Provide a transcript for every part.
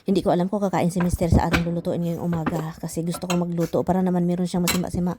Hindi ko alam kung kakain si Mister sa ating lulutuin ngayong umaga kasi gusto kong magluto para naman meron siyang masima-sima.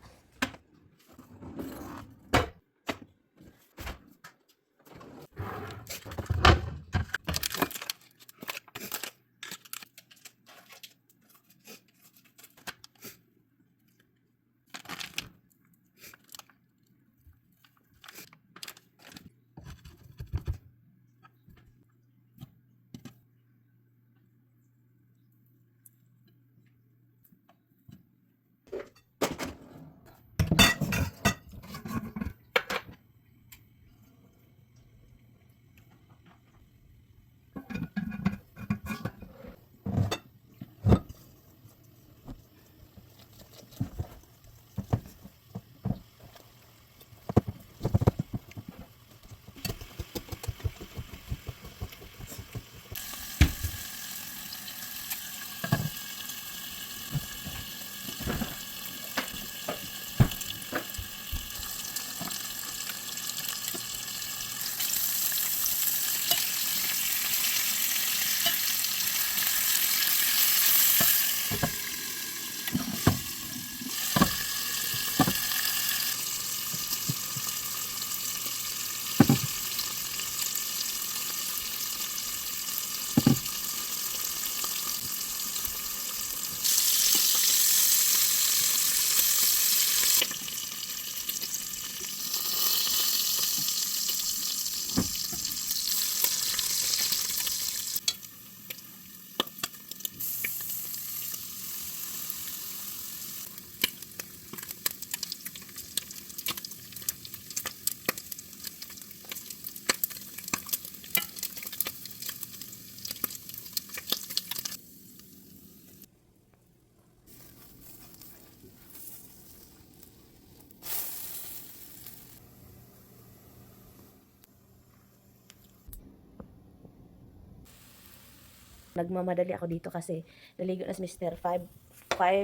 Nagmamadali ako dito kasi naligo na si Mr. 5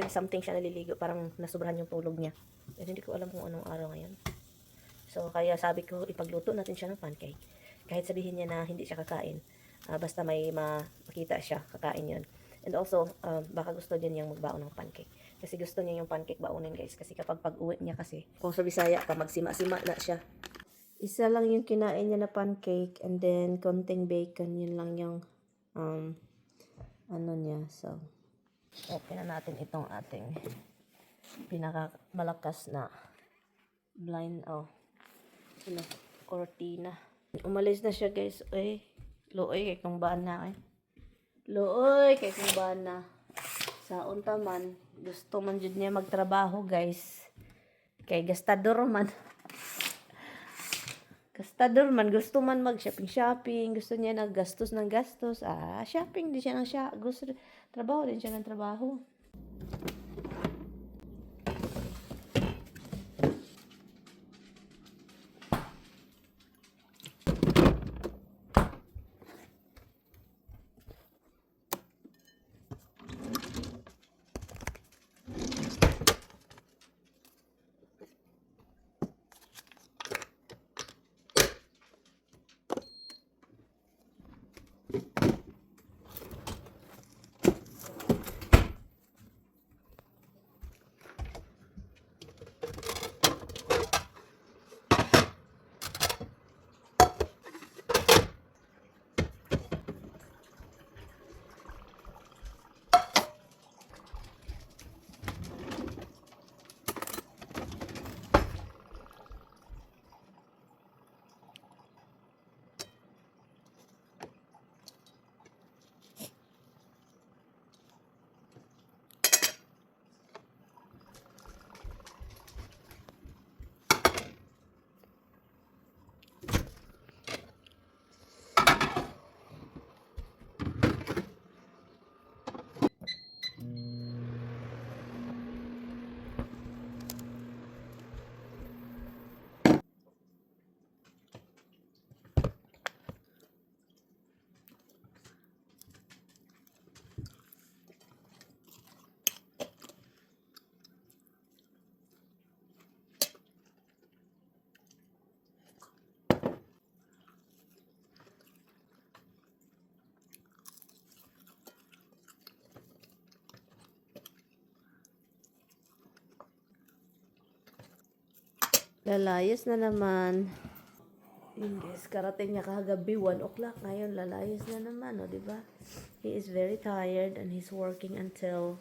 something siya naliligo. Parang nasobrahan yung tulog niya. And hindi ko alam kung anong araw ngayon. So, kaya sabi ko, ipagluto natin siya ng pancake. Kahit sabihin niya na hindi siya kakain. Basta may makita siya, kakain yun. And also, baka gusto din niyang magbaon ng pancake. Kasi gusto niya yung pancake baunin, guys. Kasi kapag pag-uwi niya kasi, kung sa Bisaya pa, magsima-sima na siya. Isa lang yung kinain niya na pancake. And then, konting bacon. Yun lang yung ano niya. So, open na natin itong ating pinakamalakas na blind, cortina. Umalis na siya, guys. Looy, kay kung baan na, Looy, kay kung baan na. Sa unta man, gusto man jud niya magtrabaho, guys. Kay gastador man. Gastador man, gusto man mag-shopping. Gusto niya naggastos ng gastos. Shopping din siya ng gusto, trabaho din siya ng trabaho. Lalayas na naman. Yes, karating niya kagabi 1 o'clock. Ngayon, lalayas na naman, o, diba? He is very tired and he's working until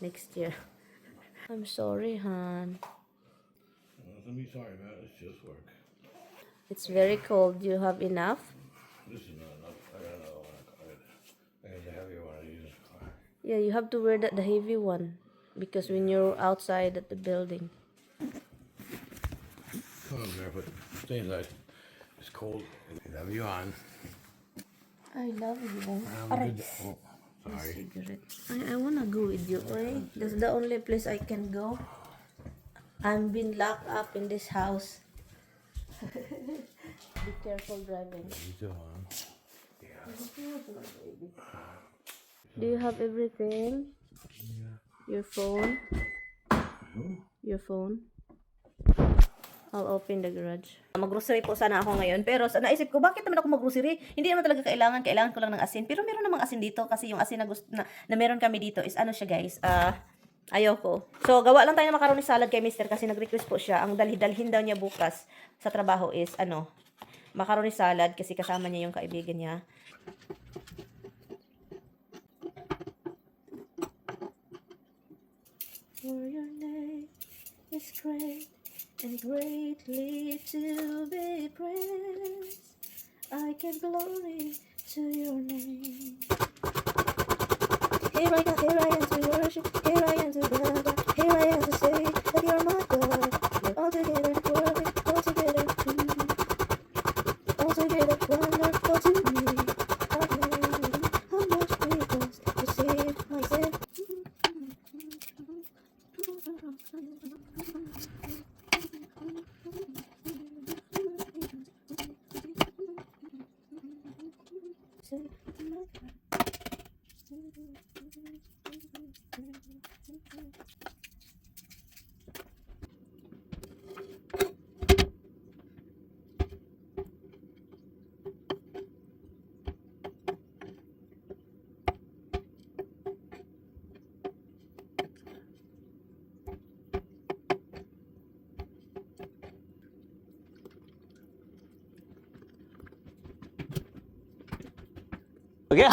next year. I'm sorry, hon. Don't be sorry about it. It's just work. It's very cold. You have enough? This is not enough. I got another one. I got the heavier one I use in the car. Yeah, you have to wear the heavy one. Because when you're outside at the building. Come on, barefoot. Stay inside. It's cold. Have you on? I love you. Good. Oh, sorry. Cigarette. I wanna go with you, right? That's the only place I can go. I'm been locked up in this house. Be careful driving. You still on? Do you have everything? Your phone? Your phone? I'll open the garage. Mag-grocery po sana ako ngayon. Pero naisip ko, bakit naman ako mag-grocery? Hindi naman talaga kailangan. Kailangan ko lang ng asin. Pero meron namang asin dito. Kasi yung asin na meron kami dito is ano siya, guys. Ayoko. So, gawa lang tayo ng macaroni salad kay Mister kasi nag-request po siya. Ang dalhin daw niya bukas sa trabaho is, macaroni salad kasi kasama niya yung kaibigan niya. For your name is great and greatly to be praised. I give glory to your name. Here I am to worship, here I am to bow down, here I am to say that you're my God. You're altogether worthy, altogether true, altogether wonderful to me. How much it costs to save my sin. Okay.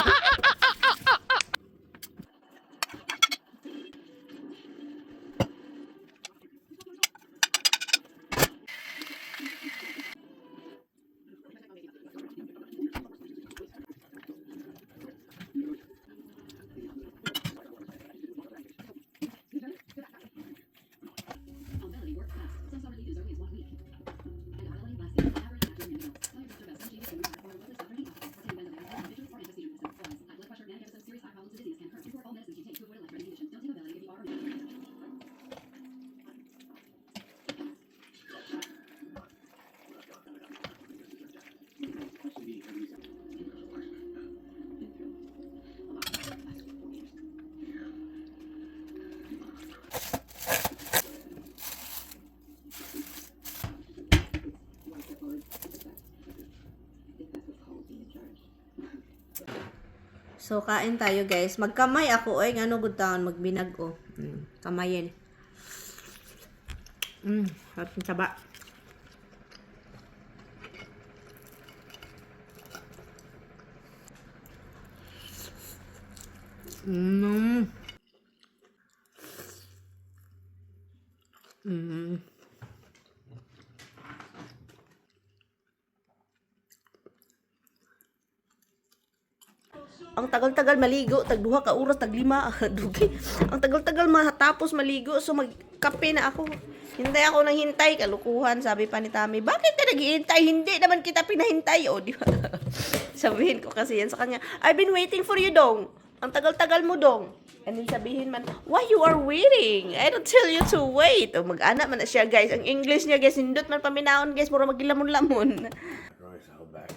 So, kain tayo, guys. Magkamay ako, oy. Ngano gud taon magbinag, oh. Kamayin. Harap ng taba. Ang tagal-tagal maligo, tagduha ka oras, taglima, dugi. Ang tagal-tagal matapos maligo, so magkape na ako. Hintay ako nang hintay, kalukuhan, sabi pa ni Tami, bakit ka naghihintay? Hindi naman kita pinahintay, o, di ba? Sabihin ko kasi yan sa kanya, I've been waiting for you, Dong. Ang tagal-tagal mo, Dong. And then sabihin man, why you are waiting? I don't tell you to wait. O, mag-ana man na siya, guys. Ang English niya, guys, hindot man paminaon, guys, puro magilamon-lamon. Right, I'll back.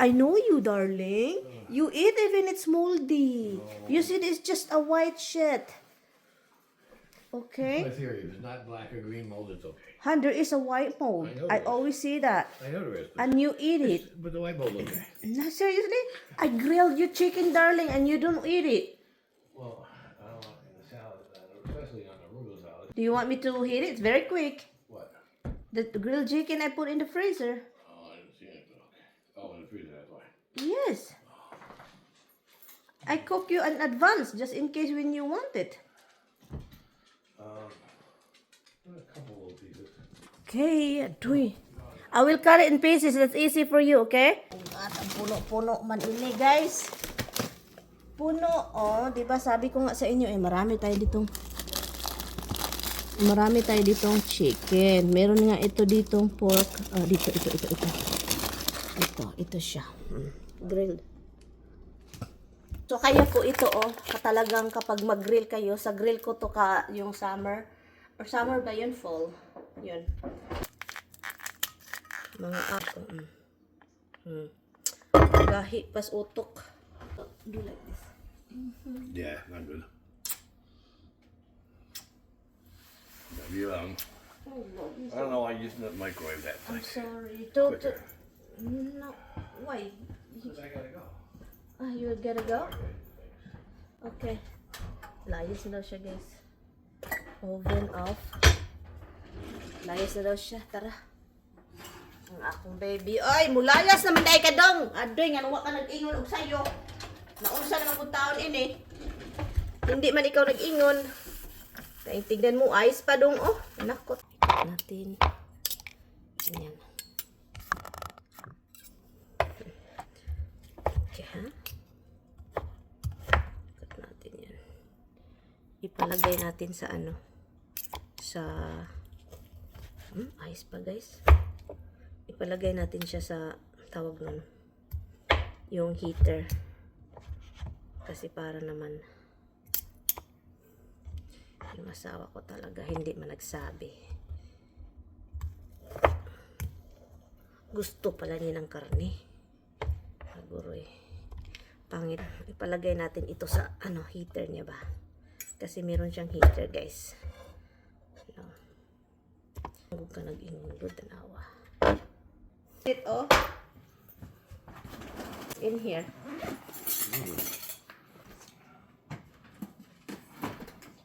I know you, darling. You eat even it's moldy. You see, it's just a white shit. Okay? My theory, if it's not black or green mold, it's okay. Han, there is a white mold. I know I there is. always see that. I know there is, but, And you eat it. but the white mold, okay. No, seriously? I grilled you chicken, darling, and you don't eat it. Well, I don't want it in the salad, especially on the arugula salad. Do you want me to heat it? It's very quick. What? The grilled chicken I put in the freezer. Oh, I didn't see anything. Okay. Oh, in the freezer, that's why. Yes. I cook you in advance just in case when you want it. A couple little pieces. Okay, adoy. I will cut it in pieces. That's easy for you, okay? At ang puno-puno man ini, guys. Puno, oh. Diba sabi ko nga sa inyo, marami tayo ditong chicken. Meron nga ito ditong pork. Oh, ito. Ito siya. Grilled. So, kaya po ito, oh. Talagang kapag mag-grill kayo, sa grill ko to yung summer. Or summer ba yun? Fall. Yun. Mga ako. Gahi, pas utok. Do like this. Yeah, not good. Maybe, I don't know, I used to microwave that I'm thing. sorry. Quicker. No. Why? Because I gotta go. You gotta go? Okay. Layas na daw siya, guys. Oven off. Layas na daw siya. Tara. Ang akong baby. Ay, mulayas naman dahil ka dong. Adoy, nga nawa ka nag-ingon og sayo. Naunsa naman kong taon ini. Hindi man ikaw nag-ingon. Kaya tignan mo, ayos pa dong. Oh, nakot. Natin. Ayan. Okay, ha? Cut natin yan. Ipalagay natin sa ano. Sa... ayos pa, guys. Ipalagay natin siya sa tawag nun. Yung heater. Kasi para naman yung asawa ko talaga hindi man nagsabi. Gusto pala niya ng karne. Aguroy. Pangit. Ipalagay natin ito sa ano heater niya ba. Kasi meron siyang heater, guys. No. Huwag ka nag-ingod tanawa. It oh. In here.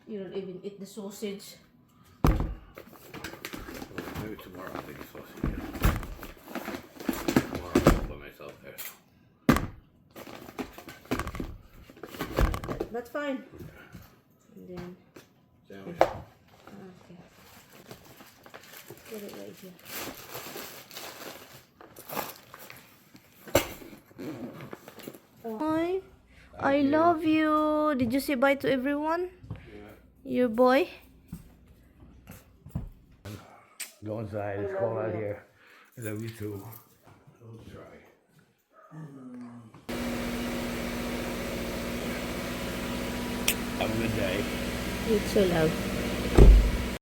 You don't even eat the sausage. Maybe tomorrow I'll take a sausage. Tomorrow I'll put myself there. That's fine. And then, Sandwich. okay. Put it right here. Hi. I love you. Did you say bye to everyone? Your boy? Go inside. It's cold out here. I love you too. Don't try. Have a good day. You too, love.